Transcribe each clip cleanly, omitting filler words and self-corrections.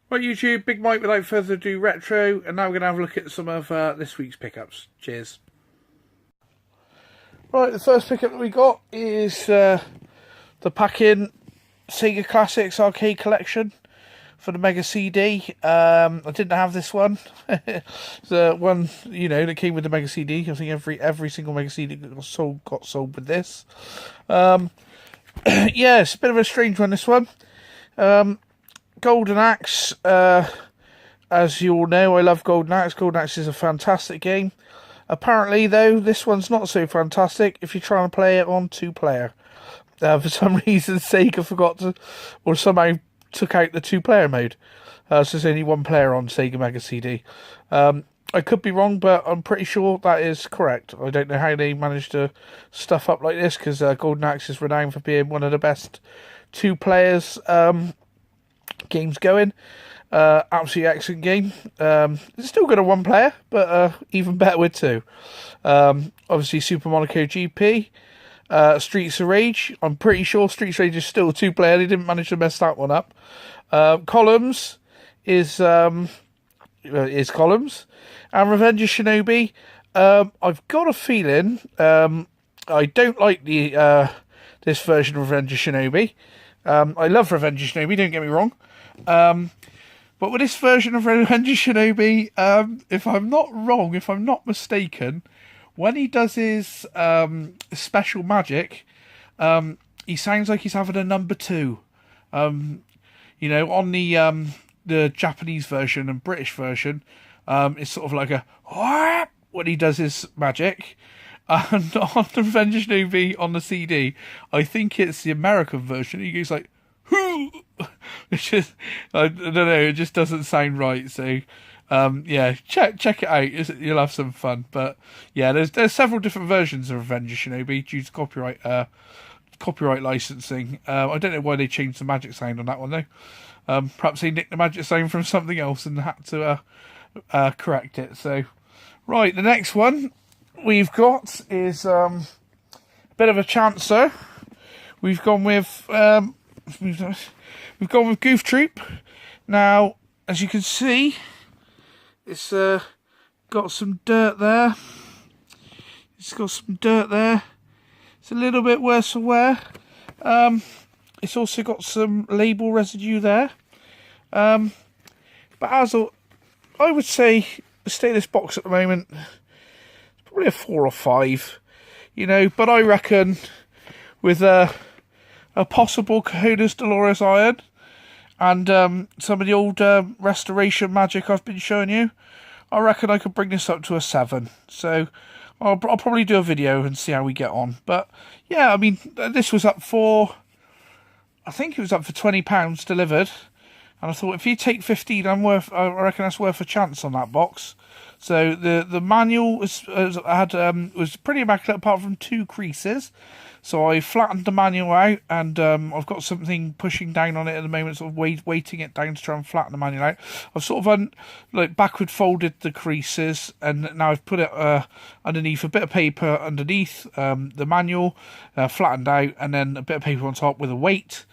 Right, YouTube, Big Mike without further ado retro, and now we're going to have a look at some of this week's pickups. Cheers. Right, the first pickup that we got is the pack-in Sega Classics Arcade Collection for the Mega CD. I didn't have this one. It's the one, that came with the Mega CD. I think every single Mega CD got sold with this. Yeah, it's a bit of a strange one, this one. Golden Axe, as you all know, I love Golden Axe. Golden Axe is a fantastic game. Apparently, though, this one's not so fantastic if you're trying to play it on two-player. For some reason, Sega forgot to, or somehow took out the two-player mode. So there's only one player on Sega Mega CD. I could be wrong, but I'm pretty sure that is correct. I don't know how they managed to stuff up like this, because Golden Axe is renowned for being one of the best two-players games going. Absolutely excellent game. It's still got a one player, but even better with two. Obviously Super Monaco GP, Streets of Rage. I'm pretty sure Streets of Rage is still a two player. They didn't manage to mess that one up. Columns is Columns, and Revenge of Shinobi. I've got a feeling I don't like the this version of Revenge of Shinobi. I love Revenge of Shinobi, don't get me wrong. But with this version of Revenge of Shinobi, if I'm not mistaken, when he does his special magic, he sounds like he's having a number two. On the Japanese version and British version, it's sort of like a whap when he does his magic. And on the Revenge of Shinobi on the CD, I think it's the American version. He goes like, "Hoo!" It's just, I don't know, it just doesn't sound right. So, yeah, check it out. You'll have some fun. But yeah, there's several different versions of Revenge of Shinobi due to copyright licensing. I don't know why they changed the magic sound on that one though. Perhaps they nicked the magic sound from something else and had to correct it. So, right, the next one we've got is a bit of a chancer. We've gone with Goof Troop. Now, as you can see, it's got some dirt there. It's got some dirt there. It's a little bit worse for wear. It's also got some label residue there. But as I would say, the state of this box at the moment, it's probably a 4 or 5. But I reckon with a possible Cojones Dolores iron and some of the old restoration magic I've been showing you, I reckon I could bring this up to a 7. So I'll probably do a video and see how we get on. But yeah, I mean, this was up for, I think it was up for £20 delivered. And I thought, if you take 15, I reckon that's worth a chance on that box. So the manual was pretty immaculate apart from 2 creases. So I flattened the manual out, and I've got something pushing down on it at the moment, sort of weighting it down to try and flatten the manual out. I've sort of backward folded the creases, and now I've put it underneath a bit of paper underneath the manual, flattened out, and then a bit of paper on top with a weight.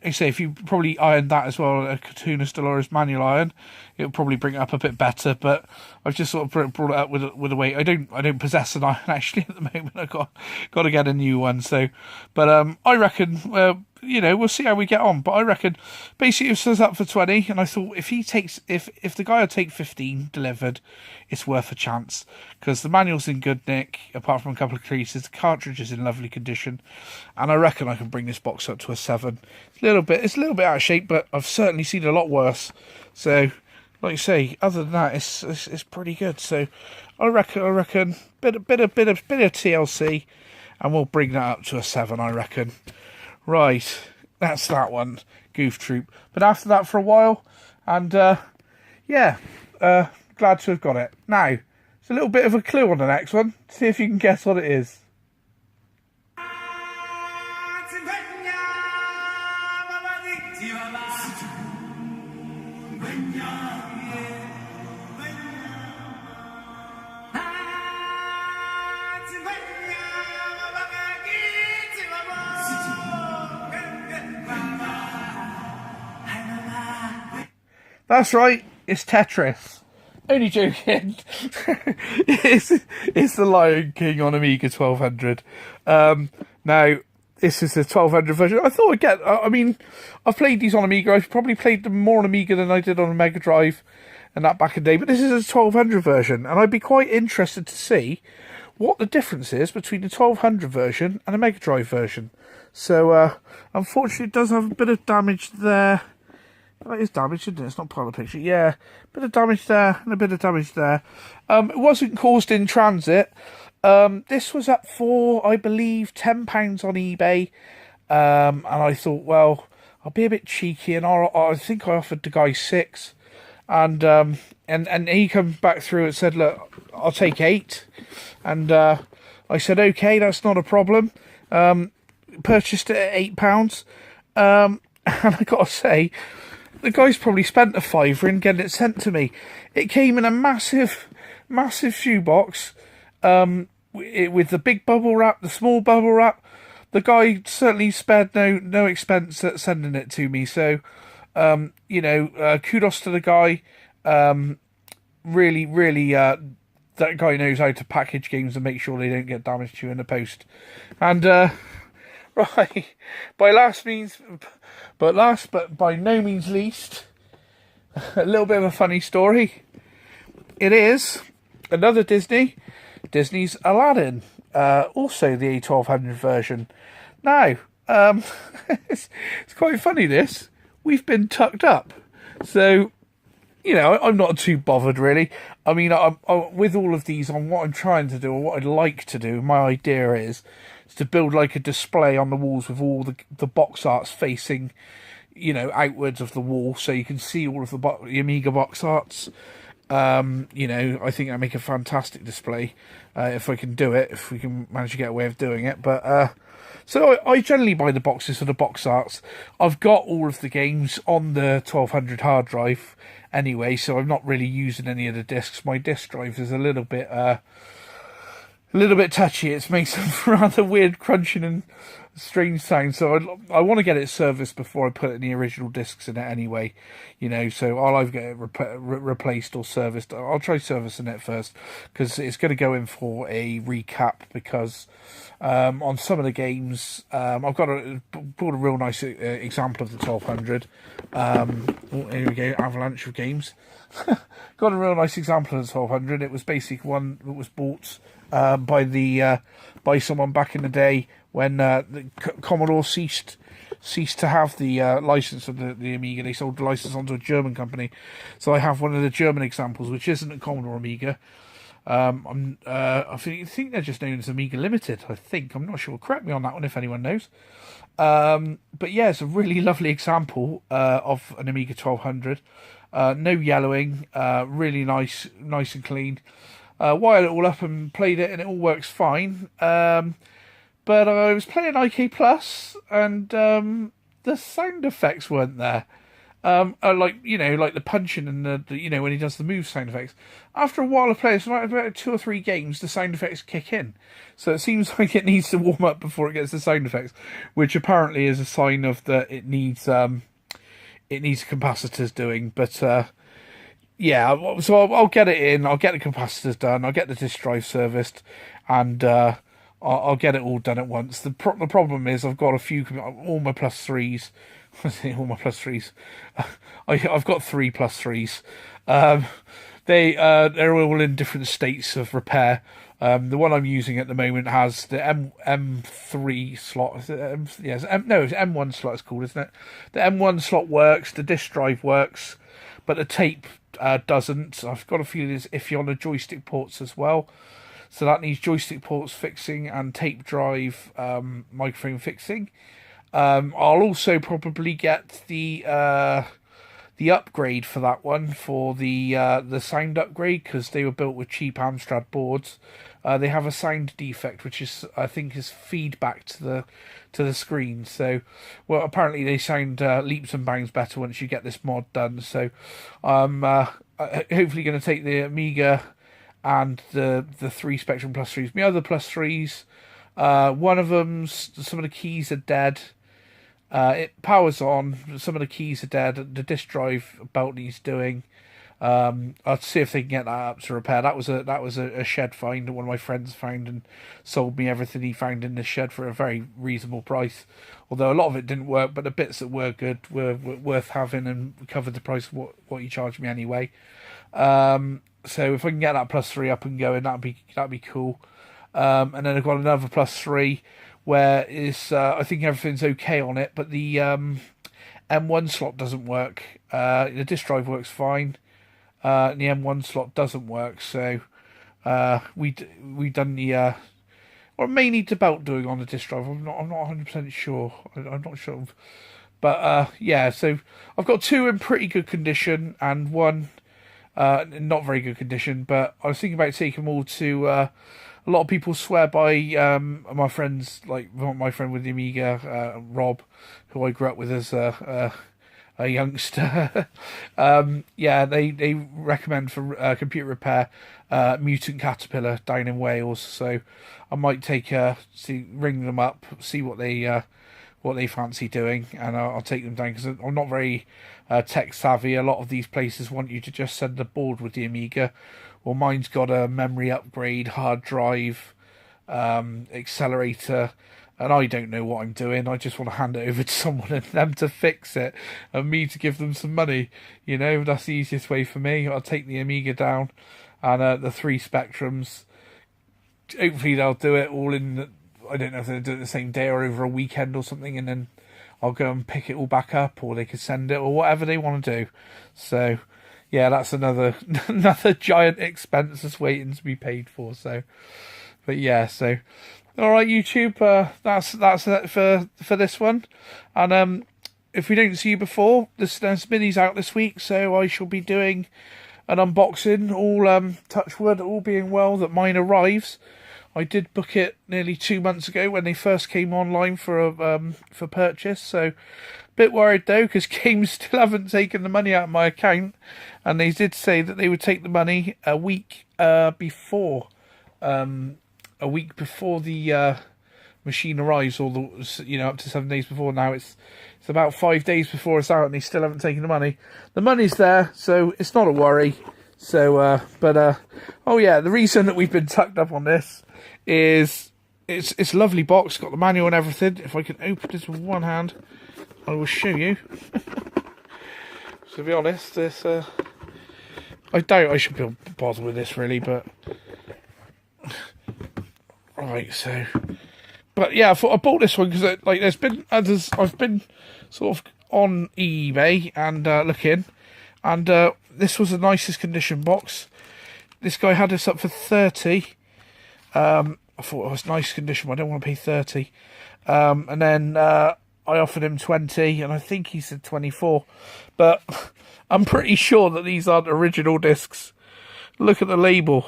I say, if you probably ironed that as well, a Cojones Dolores manual iron, it'll probably bring it up a bit better. But I've just sort of brought it up with a weight. I don't possess an iron actually at the moment. I've got to get a new one. So, but I reckon we'll see how we get on. But I reckon basically it says up for 20, and I thought if the guy will take 15 delivered, it's worth a chance, because the manual's in good nick apart from a couple of creases. The cartridge is in lovely condition, and I reckon I can bring this box up to a 7. It's a little bit out of shape, but I've certainly seen a lot worse. So, like you say, other than that, it's pretty good. So, I reckon bit of TLC, and we'll bring that up to a 7. I reckon. Right, that's that one, Goof Troop. But after that for a while, and yeah, glad to have got it. Now, it's a little bit of a clue on the next one. See if you can guess what it is. That's right, it's Tetris. Only joking. it's the Lion King on Amiga 1200. Now, this is the 1200 version. I thought I'd get... I mean, I've played these on Amiga. I've probably played them more on Amiga than I did on a Mega Drive and that back in the day. But this is a 1200 version. And I'd be quite interested to see what the difference is between the 1200 version and a Mega Drive version. So, unfortunately, it does have a bit of damage there. That is damage, isn't it? It's not part of the picture. Yeah, a bit of damage there and a bit of damage there. It wasn't caused in transit. This was up for, I believe, £10 on eBay. And I thought, well, I'll be a bit cheeky, and I think I offered the guy 6. And he comes back through and said, look, I'll take 8. And I said, okay, that's not a problem. Purchased it at £8. And I got to say, the guy's probably spent a fiver in getting it sent to me. It came in a massive shoebox, with the big bubble wrap, the small bubble wrap. The guy certainly spared no expense at sending it to me. So, kudos to the guy. Really, that guy knows how to package games and make sure they don't get damaged to you in the post. And right, but by no means least, a little bit of a funny story. It is another Disney's Aladdin, also the A1200 version. Now, it's quite funny this. We've been tucked up. So, I'm not too bothered really. I mean, I'm with all of these, on what I'm trying to do, or what I'd like to do, my idea is to build like a display on the walls with all the box arts facing, outwards of the wall, so you can see all of the Amiga box arts. I think that'd make a fantastic display, if I can do it, if we can manage to get a way of doing it. But so I generally buy the boxes for the box arts. I've got all of the games on the 1200 hard drive anyway, so I'm not really using any of the discs. My disk drive is a little bit touchy. It's made some rather weird crunching and strange sounds, so I want to get it serviced before I put any original discs in it anyway, so I'll either get it replaced or serviced. I'll try servicing it first, because it's going to go in for a recap, because on some of the games, I've brought a real nice example of the 1200. Here we go, avalanche of games. Got a real nice example of the 1200. It was basically one that was bought by someone back in the day when the Commodore ceased to have the license of the Amiga. They sold the license onto a German company. So I have one of the German examples, which isn't a Commodore Amiga. I think they're just known as Amiga Limited, I think. I'm not sure. Correct me on that one if anyone knows. But yeah, it's a really lovely example of an Amiga 1200. No yellowing, really nice and clean. Wired it all up and played it, and it all works fine. But I was playing IK Plus, and the sound effects weren't there. Like the punching and the when he does the move sound effects. After a while of playing, about 2 or 3 games, the sound effects kick in. So it seems like it needs to warm up before it gets the sound effects, which apparently is a sign of that it needs capacitors doing. But yeah, so I'll get it in. I'll get the capacitors done. I'll get the disk drive serviced, and I'll get it all done at once. The problem is I've got all my plus 3s. All my plus 3s. I've got 3 plus 3s. They're all in different states of repair. The one I'm using at the moment has the M3 slot. Is it it's M1 slot. It's called, isn't it? The M1 slot works. The disk drive works, but the tape doesn't. I've got a feeling it's iffy on the joystick ports as well. So that needs joystick ports fixing and tape drive microphone fixing. I'll also probably get the upgrade for that one, for the sound upgrade, because they were built with cheap Amstrad boards. They have a sound defect, which I think is feedback to the screen. So, well, apparently they sound leaps and bounds better once you get this mod done. So, I'm hopefully going to take the Amiga and the 3 Spectrum Plus 3s. My other Plus 3s, one of them, some of the keys are dead. It powers on. Some of the keys are dead. The disk drive belt needs doing. I'll see if they can get that up to repair. That was a shed find that one of my friends found and sold me everything he found in the shed for a very reasonable price. Although a lot of it didn't work, but the bits that were good were worth having and covered the price of what he charged me anyway. So if I can get that +3 up and going, that'd be cool. And then I've got another +3 where is I think everything's okay on it, but the M1 slot doesn't work. The disk drive works fine. And the M1 slot doesn't work, so we done the or it may need the belt doing on the disk drive. I'm not 100% sure. I'm not sure, but yeah. So I've got 2 in pretty good condition and 1 not very good condition. But I was thinking about taking them all to. A lot of people swear by my friends, like my friend with the Amiga, Rob, who I grew up with as a youngster. Yeah, they recommend for computer repair Mutant Caterpillar down in Wales. So I might ring them up, see what they fancy doing, and I'll take them down because I'm not very tech savvy. A lot of these places want you to just send a board with the Amiga. Well, mine's got a memory upgrade, hard drive, accelerator, and I don't know what I'm doing. I just want to hand it over to someone and them to fix it, and me to give them some money. You know, that's the easiest way for me. I'll take the Amiga down, and the 3 Spectrums. Hopefully they'll do it all in, I don't know if they'll do it the same day or over a weekend or something, and then I'll go and pick it all back up, or they could send it, or whatever they want to do. So yeah, that's another giant expense that's waiting to be paid for. So, but yeah, so all right, YouTube, that's it for this one. And if we don't see you before, there's mini's out this week, so I shall be doing an unboxing. All touch wood, all being well, that mine arrives. I did book it nearly 2 months ago when they first came online for purchase. So, bit worried though, because Games still haven't taken the money out of my account, and they did say that they would take the money a week before the machine arrives, or up to 7 days before. Now it's about 5 days before it's out, and they still haven't taken the money. The money's there, so it's not a worry. So, oh yeah, the reason that we've been tucked up on this is it's a lovely box, got the manual and everything. If I can open this with one hand, I will show you. To be honest, this I doubt I should be bothered with this really, but right. So, but yeah, I bought this one because there's been others. I've been sort of on eBay and looking, and this was the nicest condition box. This guy had this up for 30. I thought it was nice condition, but I don't want to pay 30. And then I offered him 20, and I think he said 24. But I'm pretty sure that these aren't original discs. Look at the label.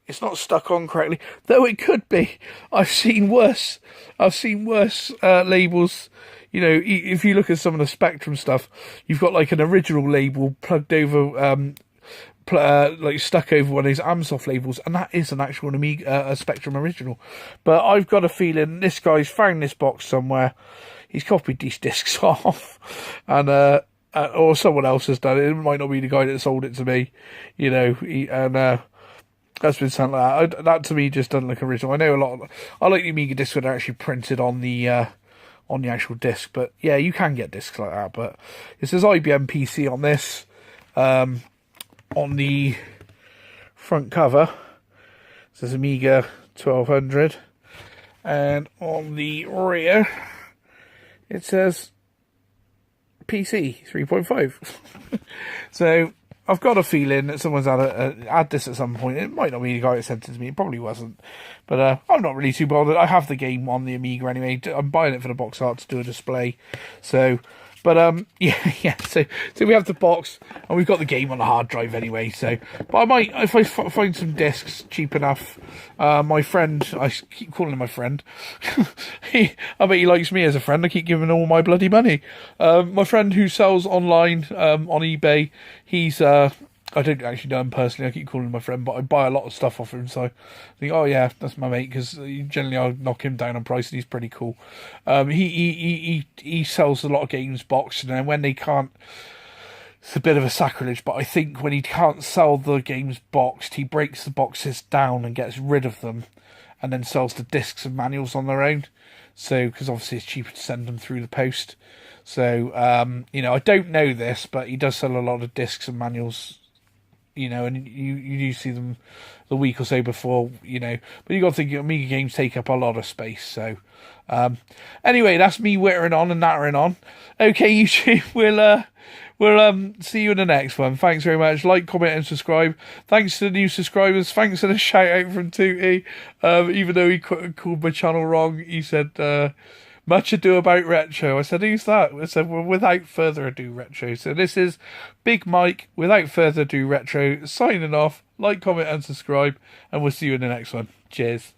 It's not stuck on correctly, though it could be. I've seen worse labels. You know, if you look at some of the Spectrum stuff, you've got like an original label plugged over, like stuck over one of these Amsoft labels, and that is an actual Amiga, Spectrum original. But I've got a feeling this guy's found this box somewhere. He's copied these discs off, and or someone else has done it. It might not be the guy that sold it to me, you know. That's been something like that. That to me just doesn't look original. I know I like the Amiga discs that are actually printed on the actual disc, but yeah, you can get discs like that. But it says IBM PC on this. On the front cover, it says Amiga 1200, and on the rear, it says PC 3.5. So I've got a feeling that someone's had this at some point. It might not be the guy that sent it to me. It probably wasn't. But I'm not really too bothered. I have the game on the Amiga anyway. I'm buying it for the box art to do a display. So, but yeah. So we have the box, and we've got the game on the hard drive anyway. So, but I might, if I find some discs cheap enough. My friend, I keep calling him my friend. I bet he likes me as a friend. I keep giving him all my bloody money. My friend who sells online on eBay, he's I don't actually know him personally. I keep calling him my friend, but I buy a lot of stuff off him. So I think, oh yeah, that's my mate, because generally I'll knock him down on price, and he's pretty cool. He sells a lot of games boxed, and then when they can't, it's a bit of a sacrilege. But I think when he can't sell the games boxed, he breaks the boxes down and gets rid of them, and then sells the discs and manuals on their own. So, because obviously it's cheaper to send them through the post. So, I don't know this, but he does sell a lot of discs and manuals, and you do see them the week or so before, But you got to think, Amiga games take up a lot of space. So, anyway, that's me whittering on and nattering on. Okay, YouTube, we'll see you in the next one. Thanks very much. Like, comment, and subscribe. Thanks to the new subscribers. Thanks for the shout out from Tootie. Even though he called my channel wrong, he said, much ado about retro. I said, who's that? I said, well, without further ado, retro. So this is Big Mike, without further ado, retro, signing off. Like, comment, and subscribe, and we'll see you in the next one. Cheers.